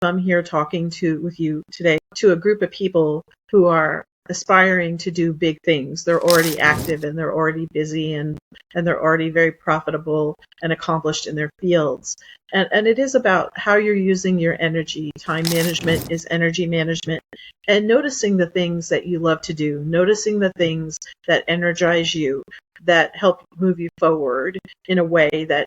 I'm here talking with you today to a group of people who are aspiring to do big things. They're already active and they're already busy and they're already very profitable and accomplished in their fields. And it is about how you're using your energy. Time management is energy management, and noticing the things that you love to do, noticing the things that energize you, that help move you forward in a way that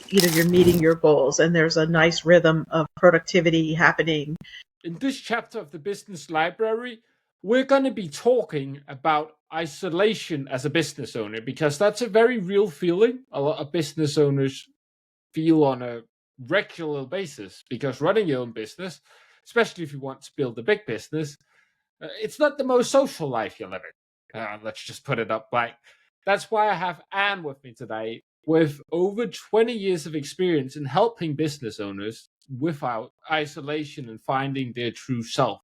you're meeting your goals and there's a nice rhythm of productivity happening. In this chapter of the Business Library, we're going to be talking about isolation as a business owner, because that's a very real feeling a lot of business owners feel on a regular basis. Because running your own business, especially if you want to build a big business, it's not the most social life you're living. Let's just put it up like. That's why I have Ann with me today, with over 20 years of experience in helping business owners without isolation and finding their true self.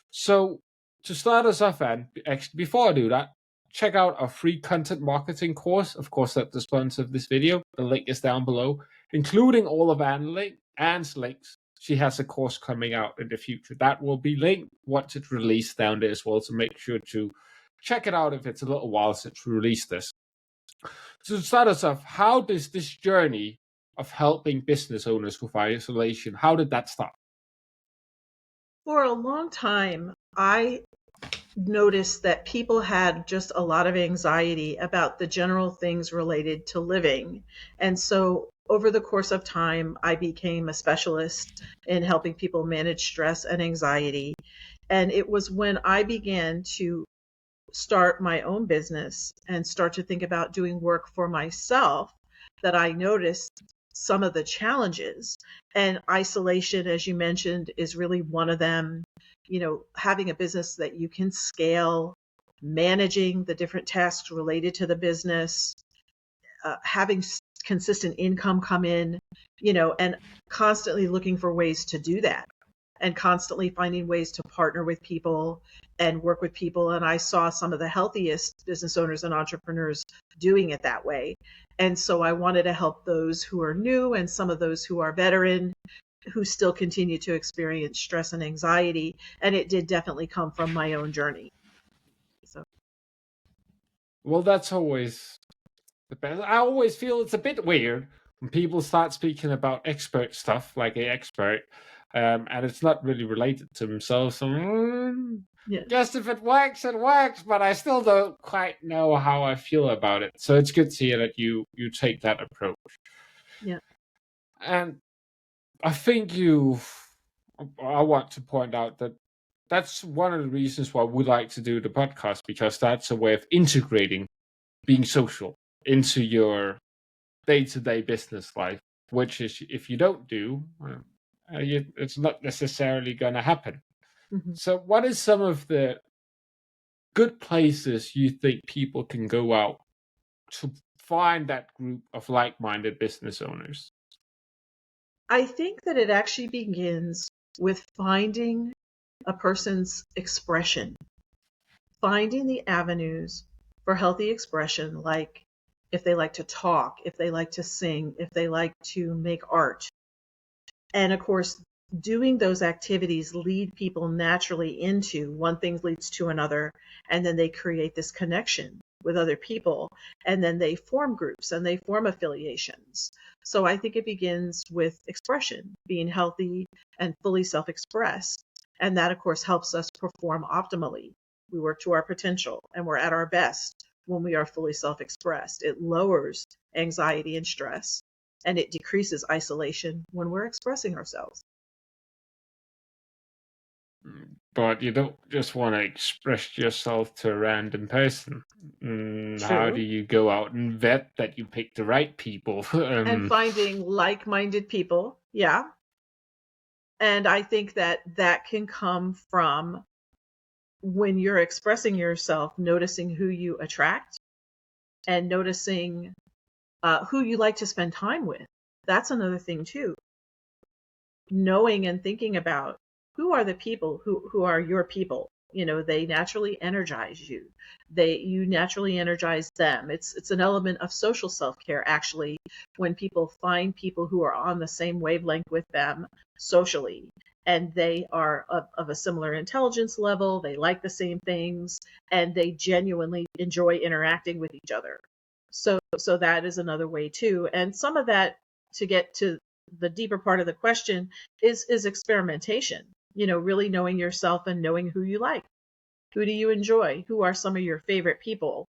So, to start us off, Ann, actually, before I do that, check out our free content marketing course. Of course, that's the sponsor of this video. The link is down below, including all of Ann's links. She has a course coming out in the future. That will be linked once it's released down there as well. So make sure to check it out if it's a little while since we released this. So to start us off, how does this journey of helping business owners with isolation, how did that start? For a long time, I noticed that people had just a lot of anxiety about the general things related to living. And so over the course of time, I became a specialist in helping people manage stress and anxiety. And it was when I began to start my own business and start to think about doing work for myself that I noticed some of the challenges. And isolation, as you mentioned, is really one of them. Having a business that you can scale, managing the different tasks related to the business, having consistent income come in, and constantly looking for ways to do that, and constantly finding ways to partner with people and work with people. And I saw some of the healthiest business owners and entrepreneurs doing it that way. And so I wanted to help those who are new and some of those who are veteran, who still continue to experience stress and anxiety. And it did definitely come from my own journey. So. Well, that's always the best. I always feel it's a bit weird when people start speaking about expert stuff, like an expert, and it's not really related to themselves. So, Yeah. Just if it works, it works, but I still don't quite know how I feel about it. So it's good to hear that you take that approach. Yeah. And I think I want to point out that that's one of the reasons why we like to do the podcast, because that's a way of integrating being social into your day-to-day business life, which is, if you don't do, it's not necessarily going to happen. Mm-hmm. So what is some of the good places you think people can go out to find that group of like-minded business owners? I think that it actually begins with finding a person's expression, finding the avenues for healthy expression, like if they like to talk, if they like to sing, if they like to make art. And of course, doing those activities lead people naturally into one thing leads to another, and then they create this connection with other people, and then they form groups and they form affiliations. So I think it begins with expression, being healthy and fully self-expressed. And that, of course, helps us perform optimally. We work to our potential and we're at our best when we are fully self-expressed. It lowers anxiety and stress, and it decreases isolation when we're expressing ourselves. But you don't just want to express yourself to a random person. How do you go out and vet that you pick the right people? And finding like-minded people, yeah. And I think that can come from, when you're expressing yourself, noticing who you attract and noticing who you like to spend time with. That's another thing too. Knowing and thinking about who are the people who are your people. They naturally energize you. You naturally energize them. It's an element of social self-care, actually, when people find people who are on the same wavelength with them socially, and they are of a similar intelligence level, they like the same things, and they genuinely enjoy interacting with each other. So that is another way too. And some of that, to get to the deeper part of the question, is experimentation. Really knowing yourself and knowing who you like. Who do you enjoy? Who are some of your favorite people?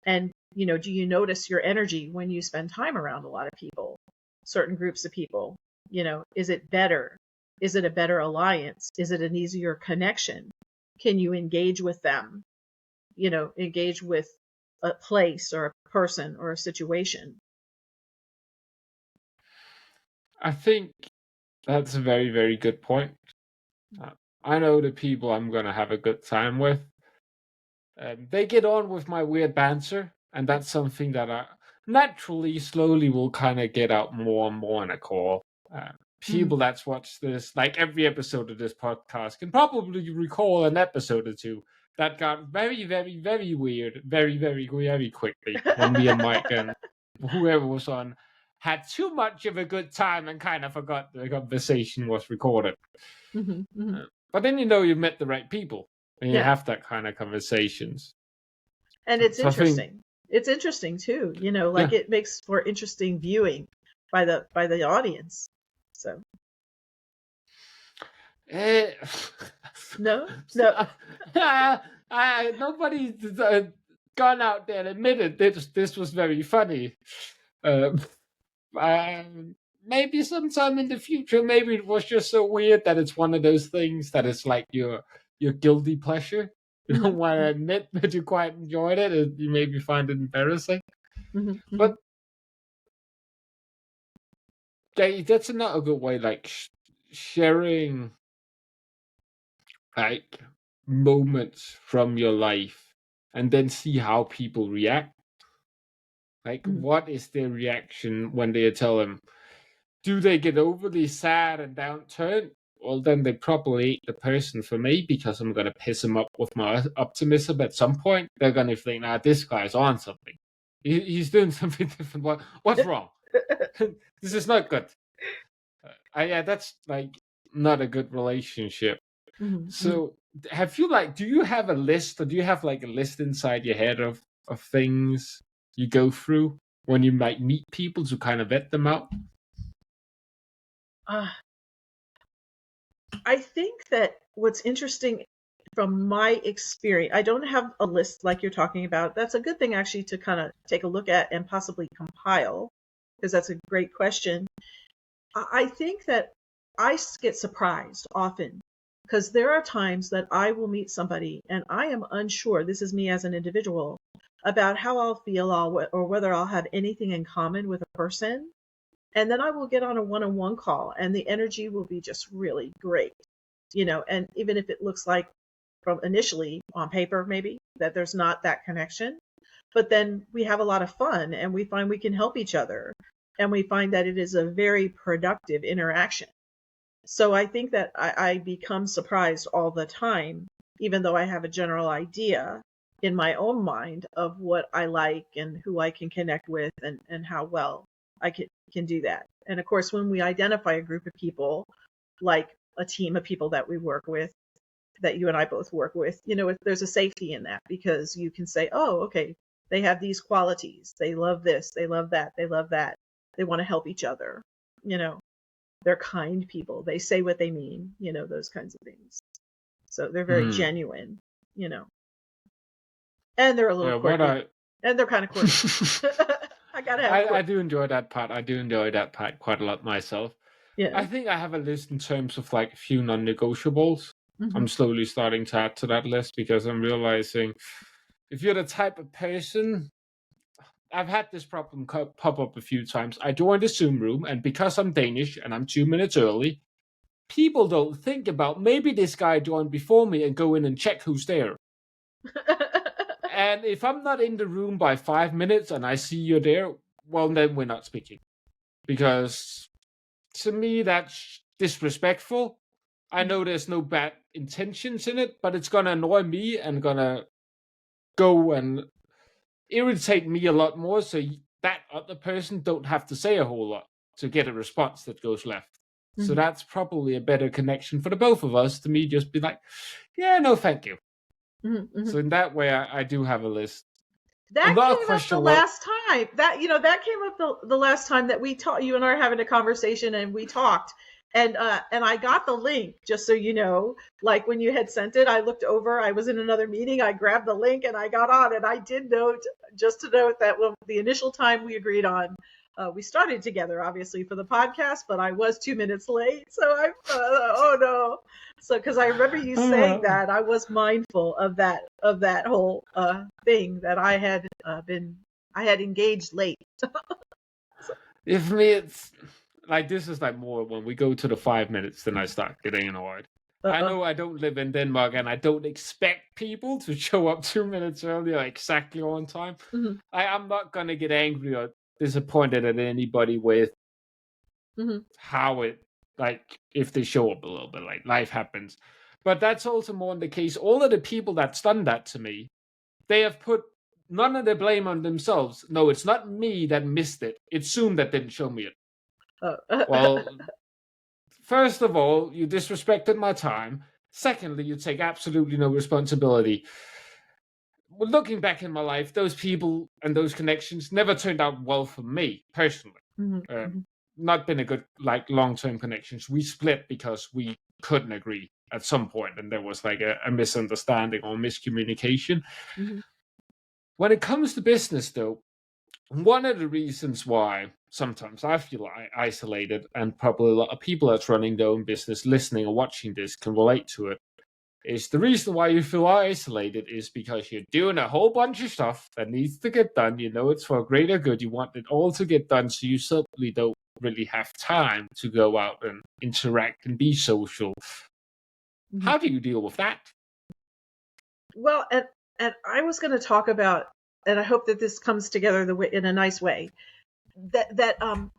And, do you notice your energy when you spend time around a lot of people, certain groups of people? Is it better? Is it a better alliance? Is it an easier connection? Can you engage with them? Engage with a place or a person or a situation? I think that's a very, very good point. I know the people I'm going to have a good time with. They get on with my weird banter, and that's something that I naturally, slowly will kind of get out more and more in a call. People that's watched this, like every episode of this podcast, can probably recall an episode or two that got very, very, very weird, very, very, very quickly when me and Mike and whoever was on had too much of a good time and kind of forgot the conversation was recorded. But then you've met the right people and you have that kind of conversations. And it's interesting. It's interesting too, it makes for interesting viewing by the audience. So no. Nobody's gone out there and admitted this was very funny. Maybe sometime in the future, maybe it was just so weird that it's one of those things that it's like your guilty pleasure. You don't want to admit that you quite enjoyed it, and you maybe find it embarrassing. But that's another good way, like sharing like moments from your life and then see how people react. Like, what is their reaction when they tell them? Do they get overly sad and downturned? Well, then they probably ain't the person for me, because I'm going to piss them up with my optimism at some point. They're going to think, this guy's on something. He's doing something different. What's wrong? This is not good. That's like not a good relationship. So have you do you have a list, or do you have like a list inside your head of things you go through when you might meet people to kind of vet them out? I think that what's interesting from my experience, I don't have a list like you're talking about. That's a good thing actually to kind of take a look at and possibly compile, because that's a great question. I think that I get surprised often, because there are times that I will meet somebody and I am unsure, this is me as an individual, about how I'll feel or whether I'll have anything in common with a person. And then I will get on a one-on-one call and the energy will be just really great, and even if it looks like from initially on paper, maybe that there's not that connection, but then we have a lot of fun and we find we can help each other and we find that it is a very productive interaction. So I think that I become surprised all the time, even though I have a general idea in my own mind of what I like and who I can connect with and how well I can do that. And of course, when we identify a group of people, like a team of people that we work with, that you and I both work with, there's a safety in that, because you can say, oh, okay, they have these qualities. They love this. They love that. They love that. They want to help each other. They're kind people. They say what they mean, those kinds of things. So they're very genuine, and they're a little quirky. And they're kind of quirky. I do enjoy that part. I do enjoy that part quite a lot myself. Yeah. I think I have a list in terms of like a few non-negotiables. I'm slowly starting to add to that list, because I'm realizing if you're the type of person, I've had this problem pop up a few times. I joined a Zoom room, and because I'm Danish and I'm 2 minutes early, people don't think about maybe this guy joined before me and go in and check who's there. And if I'm not in the room by 5 minutes and I see you're there, well, then we're not speaking. Because to me, that's disrespectful. I know there's no bad intentions in it, but it's going to annoy me and going to go and irritate me a lot more, so that other person don't have to say a whole lot to get a response that goes left. So that's probably a better connection for the both of us to me just be like, yeah, no, thank you. So in that way, I do have a list. That Another came up the question, well, last time. That came up the last time that we talked. You and I are having a conversation, and we talked. And I got the link, just so you know. Like when you had sent it, I looked over. I was in another meeting. I grabbed the link and I got on. And I did note, just to note, that when the initial time we agreed on, we started together, obviously, for the podcast, but I was 2 minutes late. So oh no. So, because I remember you saying that, I was mindful of that whole thing that I had engaged late. if me, it's like this is like more when we go to the 5 minutes, then I start getting annoyed. I know I don't live in Denmark and I don't expect people to show up 2 minutes earlier, exactly on time. Mm-hmm. I'm not going to get angry or disappointed at anybody with how it, like, if they show up a little bit, like life happens. But that's also more in the case, all of the people that's done that to me, they have put none of the blame on themselves. No, it's not me that missed it. It's Zoom that didn't show me it. Well, first of all, you disrespected my time. Secondly, you take absolutely no responsibility. Well, looking back in my life, those people and those connections never turned out well for me personally. Not been a good, like, long-term connections. We split because we couldn't agree at some point, and there was like a misunderstanding or miscommunication. When it comes to business, though, one of the reasons why sometimes I feel isolated, and probably a lot of people that's running their own business, listening or watching this, can relate to it, is the reason why you feel isolated is because you're doing a whole bunch of stuff that needs to get done. You know it's for a greater good. You want it all to get done, so you simply don't really have time to go out and interact and be social. How do you deal with that? Well, and I was going to talk about, and I hope that this comes together in a nice way, that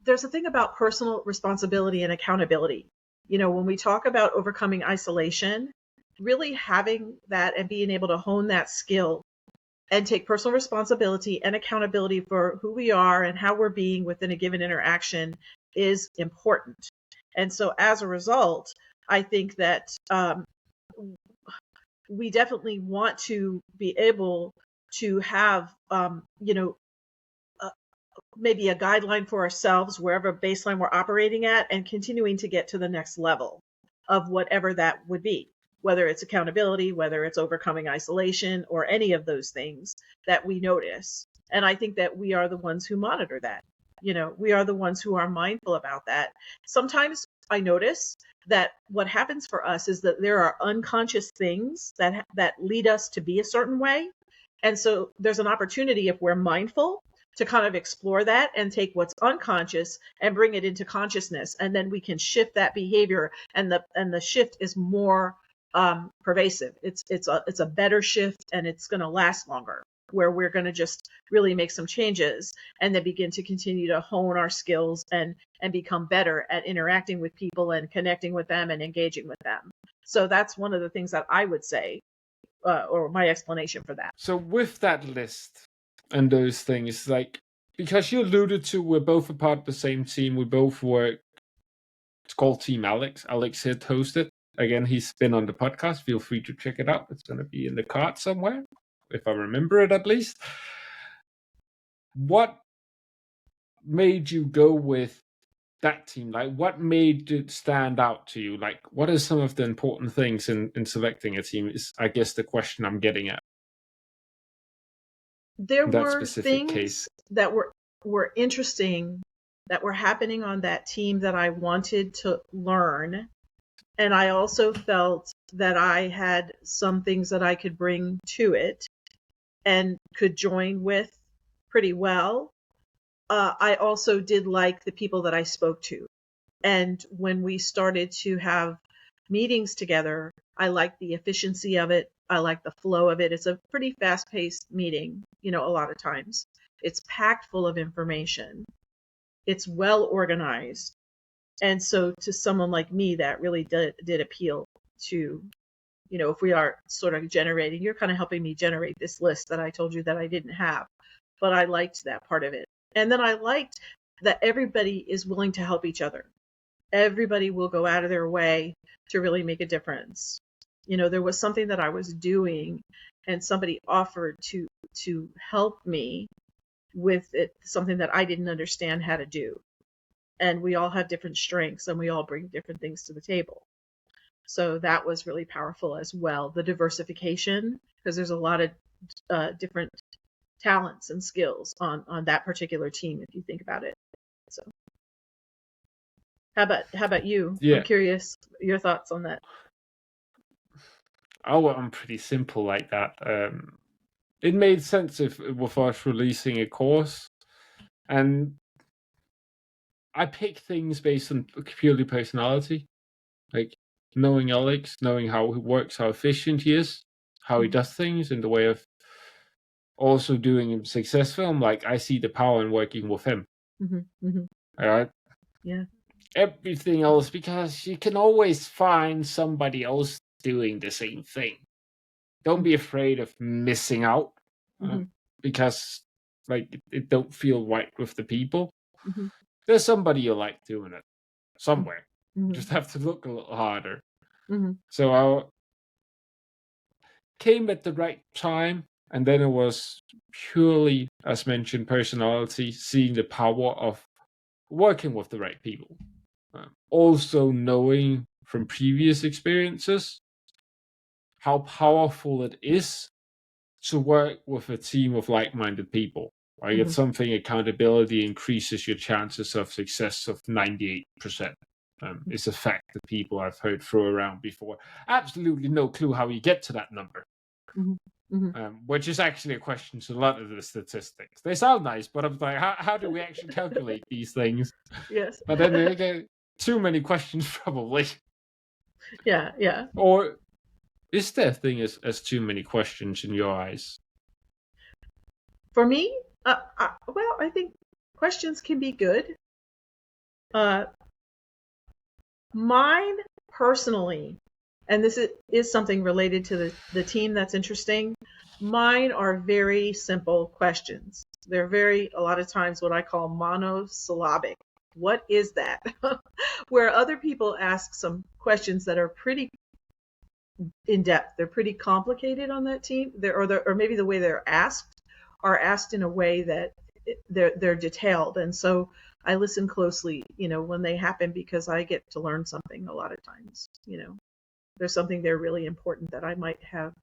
there's a thing about personal responsibility and accountability. When we talk about overcoming isolation, really having that and being able to hone that skill and take personal responsibility and accountability for who we are and how we're being within a given interaction is important. And so as a result, I think that we definitely want to be able to have, maybe a guideline for ourselves, wherever baseline we're operating at, and continuing to get to the next level of whatever that would be, whether it's accountability, whether it's overcoming isolation, or any of those things that we notice. And I think that we are the ones who monitor that. We are the ones who are mindful about that. Sometimes I notice that what happens for us is that there are unconscious things that lead us to be a certain way. And so there's an opportunity, if we're mindful, to kind of explore that and take what's unconscious and bring it into consciousness. And then we can shift that behavior, and the shift is more pervasive. It's a better shift, and it's going to last longer, where we're going to just really make some changes and then begin to continue to hone our skills and become better at interacting with people and connecting with them and engaging with them. So that's one of the things that I would say, or my explanation for that. So with that list and those things, like, because you alluded to, we're both a part of the same team. We both work. It's called Team Alex. Alex had hosted. Again, he's been on the podcast. Feel free to check it out. It's going to be in the card somewhere, if I remember it at least. What made you go with that team? Like, what made it stand out to you? Like, what are some of the important things in selecting a team is, I guess, the question I'm getting at. There That were specific things case that were interesting that were happening on that team that I wanted to learn. And I also felt that I had some things that I could bring to it and could join with pretty well. I also did like the people that I spoke to. And when we started to have meetings together, I liked the efficiency of it. I like the flow of it. It's a pretty fast-paced meeting, a lot of times. It's packed full of information. It's well organized. And so to someone like me, that really did appeal to, if we are sort of generating, you're kind of helping me generate this list that I told you that I didn't have. But I liked that part of it. And then I liked that everybody is willing to help each other. everybody will go out of their way to really make a difference. There was something that I was doing and somebody offered to help me with it, something that I didn't understand how to do. And we all have different strengths and we all bring different things to the table. So that was really powerful as well. The diversification, because there's a lot of different talents and skills on that particular team, if you think about it. So how about you? Yeah. I'm curious your thoughts on that. Oh, I'm pretty simple like that. It made sense with us releasing a course, and I pick things based on purely personality, like knowing Alex, knowing how he works, how efficient he is, how he does things, in the way of also doing him successful. I'm like, I see the power in working with him. All right. Yeah. Everything else, because you can always find somebody else doing the same thing. Don't be afraid of missing out, because like it don't feel right with the people. There's somebody you like doing it somewhere. You just have to look a little harder. So I came at the right time, and then it was purely, as mentioned, personality, seeing the power of working with the right people. Also knowing from previous experiences how powerful it is to work with a team of like-minded people. Like it's something, accountability increases your chances of success of 98%. It's a fact that people I've heard throw around before. Absolutely no clue how you get to that number. Which is actually a question to a lot of the statistics. They sound nice, but I'm like, how do we actually calculate these things? Yes. But then they get too many questions, probably. Yeah. Or is there a thing as too many questions in your eyes? For me, well, I think questions can be good. Mine personally, and this is something related to the team that's interesting. Mine are very simple questions. They're a lot of times what I call monosyllabic. What is that? Where other people ask some questions that are pretty in depth. They're pretty complicated on that team. Or maybe the way they're asked are asked in a way that they're detailed. And so I listen closely, when they happen, because I get to learn something a lot of times. There's something there really important that I might have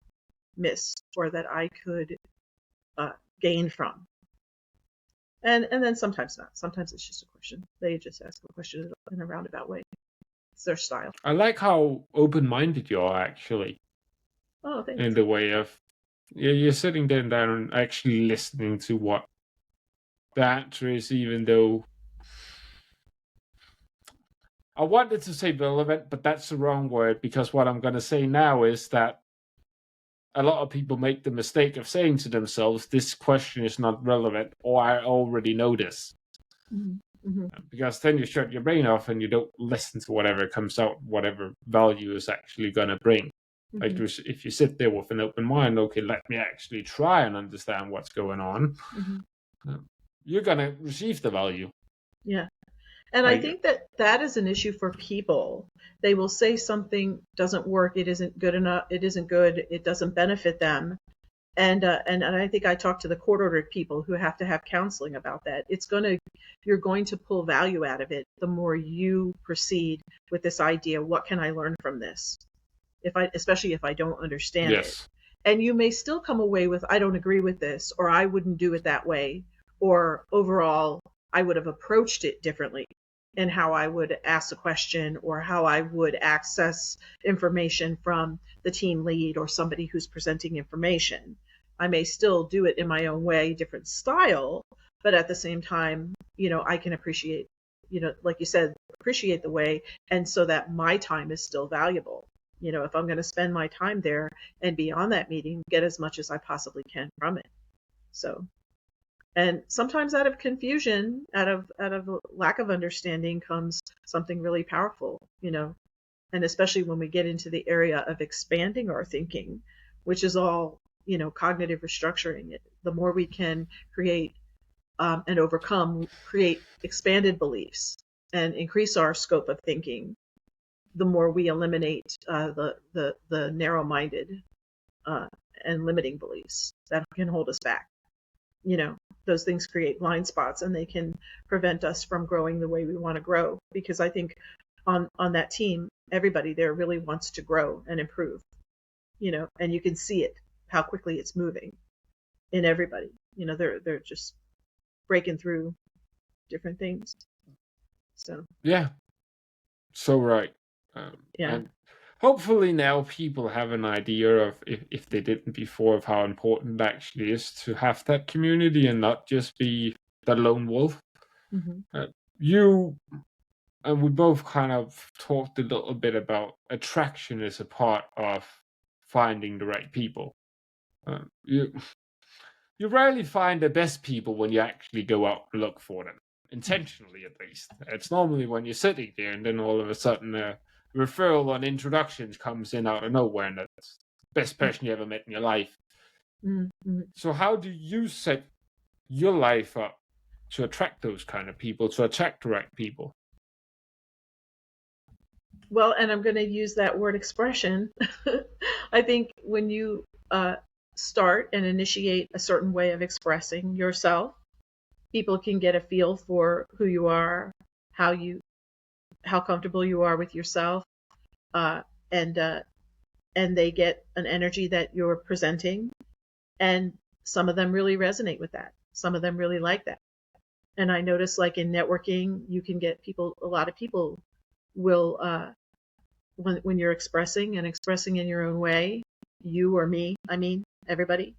missed or that I could gain from. And then sometimes not. Sometimes it's just a question. They just ask a question in a roundabout way. It's their style. I like how open-minded you are, actually. Oh, thanks. In the way of, you're sitting there and actually listening to what the answer is, even though I wanted to say relevant, but that's the wrong word, because what I'm going to say now is that a lot of people make the mistake of saying to themselves, this question is not relevant, or I already know this. Because then you shut your brain off and you don't listen to whatever comes out, whatever value is actually going to bring. Like if you sit there with an open mind, okay, let me actually try and understand what's going on, you're going to receive the value. Yeah. And I think that is an issue for people. They will say something doesn't work, it isn't good enough, it isn't good, it doesn't benefit them. And I think I talk to the court-ordered people who have to have counseling about that. You're going to pull value out of it the more you proceed with this idea, what can I learn from this? Especially if I don't understand it. And you may still come away with, I don't agree with this, or I wouldn't do it that way, or overall, I would have approached it differently in how I would ask a question or how I would access information from the team lead or somebody who's presenting information. I may still do it in my own way, different style, but at the same time, I can appreciate, like you said, appreciate the way, and so that my time is still valuable. If I'm going to spend my time there and be on that meeting, get as much as I possibly can from it. So, and sometimes out of confusion, out of lack of understanding comes something really powerful, and especially when we get into the area of expanding our thinking, which is all, cognitive restructuring. The more we can create and overcome, create expanded beliefs and increase our scope of thinking, the more we eliminate the narrow-minded uh, and limiting beliefs that can hold us back. Those things create blind spots, and they can prevent us from growing the way we want to grow. Because I think on that team, everybody there really wants to grow and improve. And you can see it, how quickly it's moving in everybody. They're just breaking through different things. So Yeah, so right. yeah. And hopefully now people have an idea of, if they didn't before, of how important it actually is to have that community and not just be the lone wolf. Mm-hmm. You and we both kind of talked a little bit about attraction as a part of finding the right people. You rarely find the best people when you actually go out and look for them, intentionally at least. It's normally when you're sitting there and then all of a sudden a referral and introductions comes in out of nowhere, and that's the best person you ever met in your life. Mm-hmm. So how do you set your life up to attract those kind of people, to attract the right people? Well, and I'm going to use that word expression. I think when you start and initiate a certain way of expressing yourself, people can get a feel for who you are, how comfortable you are with yourself, uh, and they get an energy that you're presenting, and some of them really resonate with that. Some of them really like that. And I notice, like in networking, you can get people. A lot of people will, when you're expressing in your own way, you or me, I mean everybody.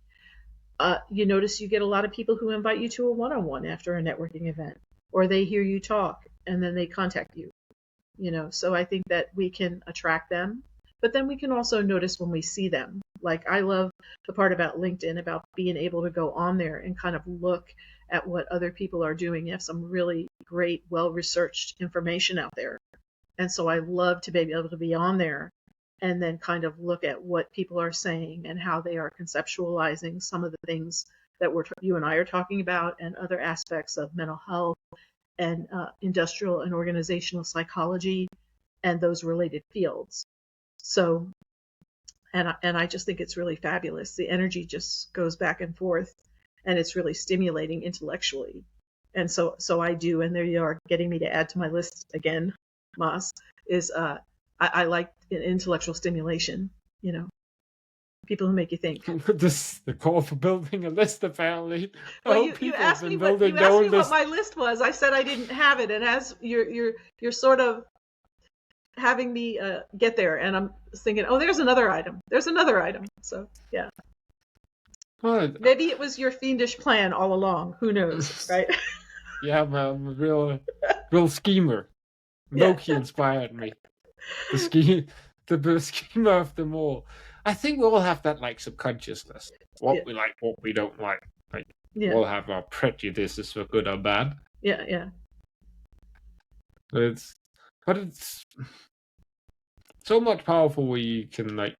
You notice you get a lot of people who invite you to a one-on-one after a networking event, or they hear you talk and then they contact you. So I think that we can attract them, but then we can also notice when we see them. Like, I love the part about LinkedIn about being able to go on there and kind of look at what other people are doing. You have some really great, well-researched information out there. And so I love to be able to be on there and then kind of look at what people are saying and how they are conceptualizing some of the things that you and I are talking about, and other aspects of mental health and industrial and organizational psychology and those related fields. So, and I just think it's really fabulous. The energy just goes back and forth, and it's really stimulating intellectually. And so I do, and there you are, getting me to add to my list again, Moss, is I like intellectual stimulation, people who make you think. This the call for building a list, apparently. Well, Oh, you people have asked me been what building their own list. my list was. I said I didn't have it, and as you're sort of having me get there, and I'm thinking, oh, there's another item. There's another item. So yeah. Maybe it was your fiendish plan all along. Who knows, right? Yeah, I'm a real schemer. Loki inspired me. The schemer of them all. I think we all have that like subconscious list. What we like, what we don't like. Like we all have our prejudices for good or bad. Yeah. But it's so much powerful where you can like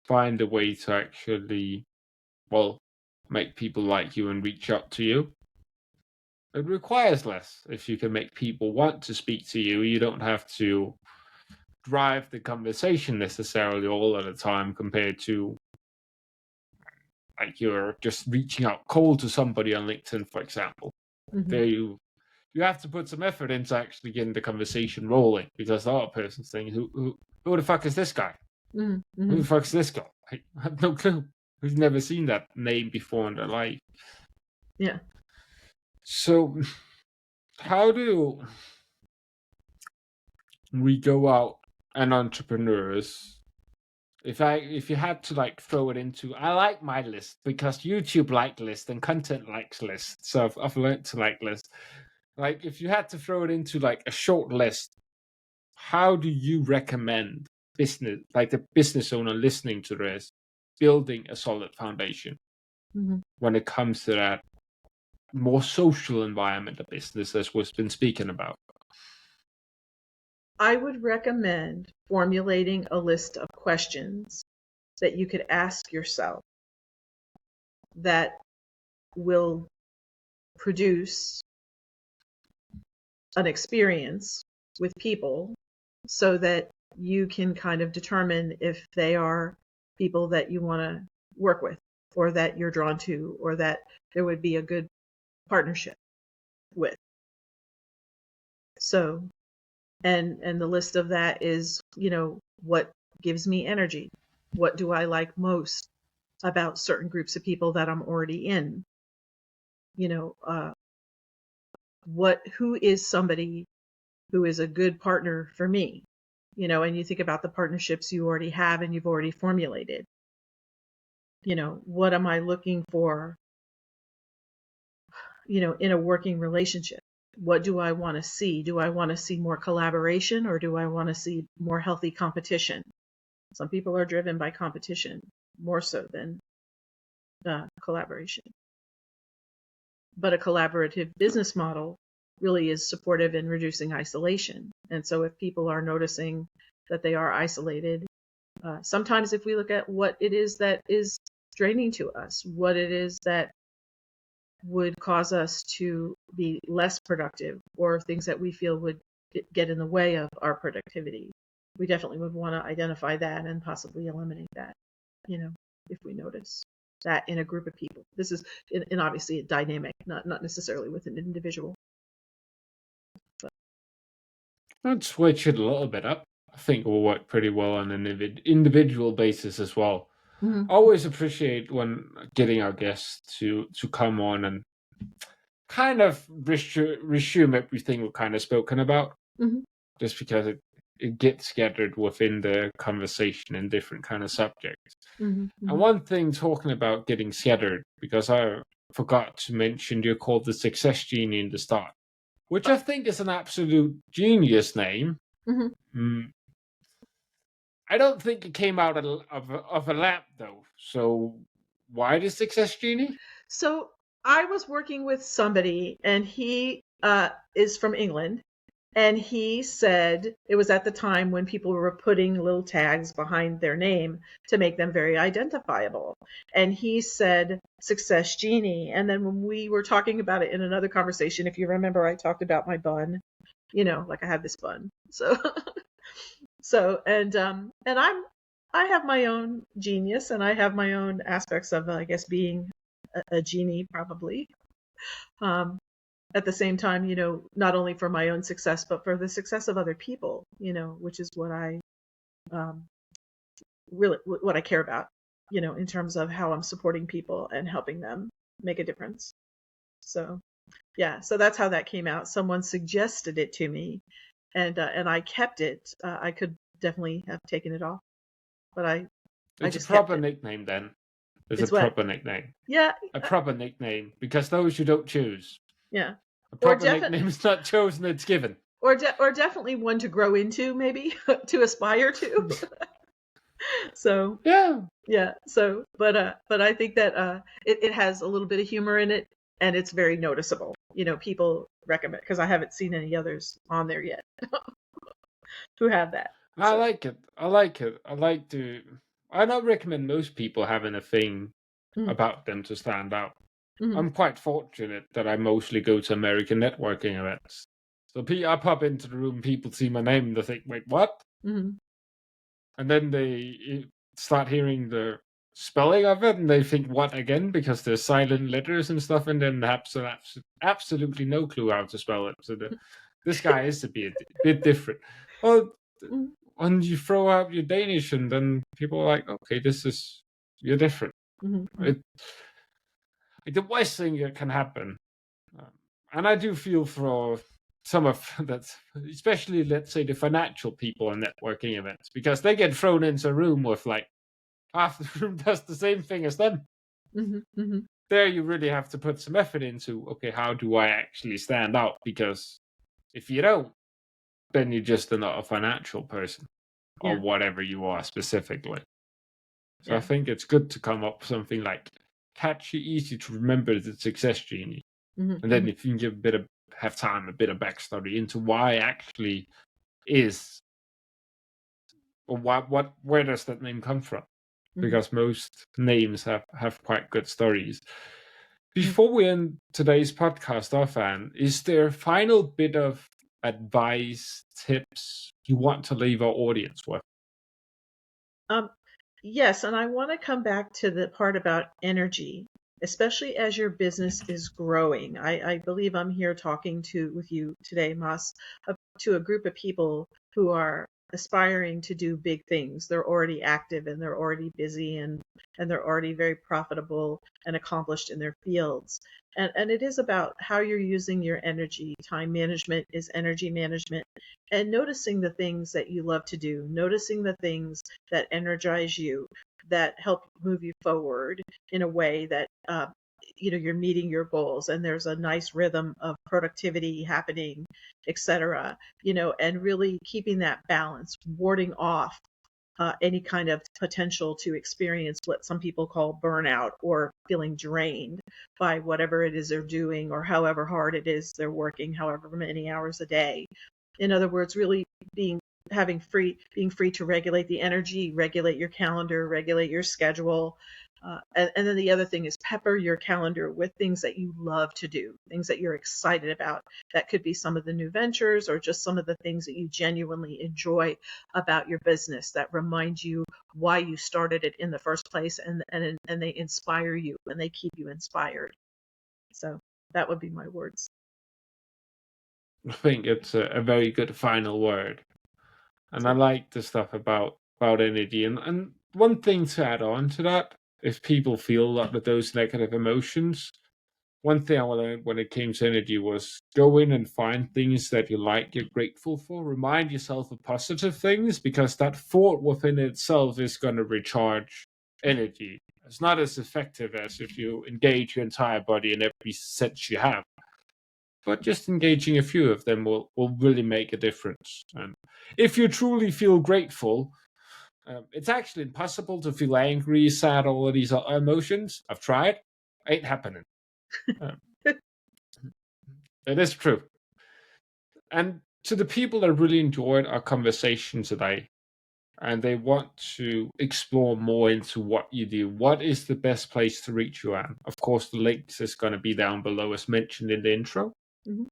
find a way to actually, well, make people like you and reach out to you. It requires less. If you can make people want to speak to you, you don't have to drive the conversation necessarily all at a time, compared to like you're just reaching out cold to somebody on LinkedIn, for example. Mm-hmm. There you have to put some effort into actually getting the conversation rolling, because the other person's thinking, who the fuck is this guy? Mm-hmm. Who the fuck is this guy? I have no clue. Who's never seen that name before in their life. Yeah. So how do we go out and entrepreneurs, if you had to like throw it into, I like my list because YouTube like list and content likes lists, so I've learned to like lists. Like if you had to throw it into like a short list, how do you recommend business, like the business owner listening to this, building a solid foundation when it comes to that more social environment of business, as we've been speaking about? I would recommend formulating a list of questions that you could ask yourself that will produce an experience with people so that you can kind of determine if they are people that you want to work with or that you're drawn to or that there would be a good partnership with. So, and the list of that is, what gives me energy? What do I like most about certain groups of people that I'm already in? Who is somebody who is a good partner for me? And you think about the partnerships you already have and you've already formulated. What am I looking for, in a working relationship? What do I want to see? Do I want to see more collaboration or do I want to see more healthy competition? Some people are driven by competition more so than collaboration. But a collaborative business model really is supportive in reducing isolation. And so if people are noticing that they are isolated, sometimes if we look at what it is that is draining to us, what it is that would cause us to be less productive or things that we feel would get in the way of our productivity, we definitely would want to identify that and possibly eliminate that, if we notice that in a group of people. This is in obviously a dynamic, not necessarily with an individual. But. I'd switch it a little bit up. I think it will work pretty well on an individual basis as well. Mm-hmm. I always appreciate when getting our guests to come on and kind of resume everything we've kind of spoken about, Mm-hmm. just because it gets scattered within the conversation in different kind of subjects. Mm-hmm. And one thing talking about getting scattered, because I forgot to mention you're called the Success Genie in the start, which I think is an absolute genius name. Mm-hmm. I don't think it came out of a lab though. So why the Success Genie? So I was working with somebody and he is from England. And he said it was at the time when people were putting little tags behind their name to make them very identifiable. And he said Success Genie. And then when we were talking about it in another conversation, if you remember, I talked about my bun, like I have this bun. And I have my own genius and I have my own aspects of, I guess, being a genie probably. At the same time, not only for my own success, but for the success of other people, which is what I really, what I care about, in terms of how I'm supporting people and helping them make a difference. So, yeah, so that's how that came out. Someone suggested it to me and I kept it. I could definitely have taken it off, but I It's just a proper kept it. nickname then. It's a It's what? proper nickname. Yeah. A proper nickname, because those you don't choose. Yeah. A proper nickname is not chosen, it's given. Or definitely one to grow into, maybe to aspire to. So yeah. So, but I think that it has a little bit of humor in it, and it's very noticeable. People recommend because I haven't seen any others on there yet who have that. I like it. I don't recommend most people having a thing about them to stand out. Mm-hmm. I'm quite fortunate that I mostly go to American networking events. So I pop into the room, people see my name, and they think, wait, what? Mm-hmm. And then they start hearing the spelling of it, and they think, what again? Because there's silent letters and stuff, and then have absolutely no clue how to spell it. So this guy is a bit different. Well, when you throw out your Danish, and then people are like, okay, you're different. Mm-hmm. The worst thing that can happen, and I do feel for some of that, especially let's say the financial people in networking events, because they get thrown into a room with like half the room does the same thing as them. Mm-hmm. Mm-hmm. There you really have to put some effort into, okay, how do I actually stand out? Because if you don't, then you're just not a financial person or whatever you are specifically. So I think it's good to come up with something like catchy, easy to remember, the Success Genie. Mm-hmm. And then if you can give a bit of backstory into why actually is, or where does that name come from? Because most names have quite good stories. Before we end today's podcast off, Anne, is there a final bit of advice, tips you want to leave our audience with? Um, yes, and I want to come back to the part about energy, especially as your business is growing. I believe I'm here talking with you today, Mas, to a group of people who are aspiring to do big things. They're already active and they're already busy and they're already very profitable and accomplished in their fields. And it is about how you're using your energy. Time management is energy management, and noticing the things that you love to do, noticing the things that energize you, that help move you forward in a way that you're meeting your goals and there's a nice rhythm of productivity happening, etc. And really keeping that balance, warding off any kind of potential to experience what some people call burnout or feeling drained by whatever it is they're doing or however hard it is they're working, however many hours a day. In other words, really being being free to regulate the energy, regulate your calendar, regulate your schedule. And then the other thing is pepper your calendar with things that you love to do, things that you're excited about. That could be some of the new ventures or just some of the things that you genuinely enjoy about your business that remind you why you started it in the first place, and they inspire you and they keep you inspired. So that would be my words. I think it's a very good final word. And I like the stuff about energy. And one thing to add on to that, if people feel a lot of those negative emotions, one thing I learned when it came to energy was go in and find things that you like, you're grateful for. Remind yourself of positive things, because that thought within itself is going to recharge energy. It's not as effective as if you engage your entire body in every sense you have. But just engaging a few of them will really make a difference. And if you truly feel grateful, it's actually impossible to feel angry, sad, all of these emotions. I've tried. Ain't happening. Um, it is true. And to the people that really enjoyed our conversation today and they want to explore more into what you do, what is the best place to reach you, Ann? Of course, the links is going to be down below as mentioned in the intro. Mm-hmm.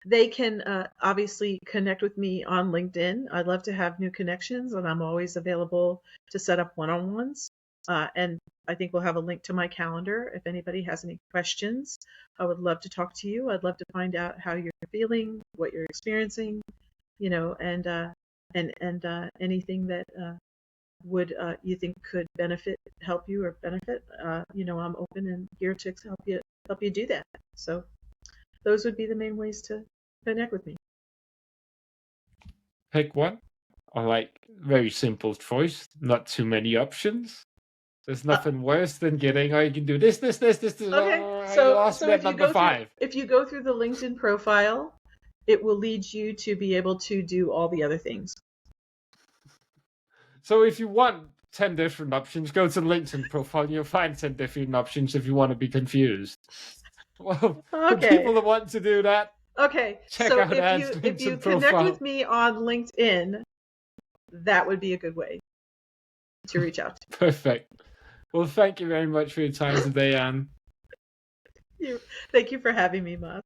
They can obviously connect with me on LinkedIn. I'd love to have new connections, and I'm always available to set up one-on-ones. And I think we'll have a link to my calendar. If anybody has any questions, I would love to talk to you. I'd love to find out how you're feeling, what you're experiencing, and anything that would you think could help you or benefit. I'm open and here to help you do that. So those would be the main ways to connect with me. Pick one. I like very simple choice, not too many options. There's nothing worse than getting, oh, you can do this. Okay, You lost me at number 5. If you go through the LinkedIn profile, it will lead you to be able to do all the other things. So if you want 10 different options, go to the LinkedIn profile and you'll find 10 different options if you want to be confused. Well, for people that want to do that, okay, check out Ann's LinkedIn if you profile. connect with me on LinkedIn, that would be a good way to reach out. Perfect. Well, thank you very much for your time today, Ann. Thank you for having me, Mas.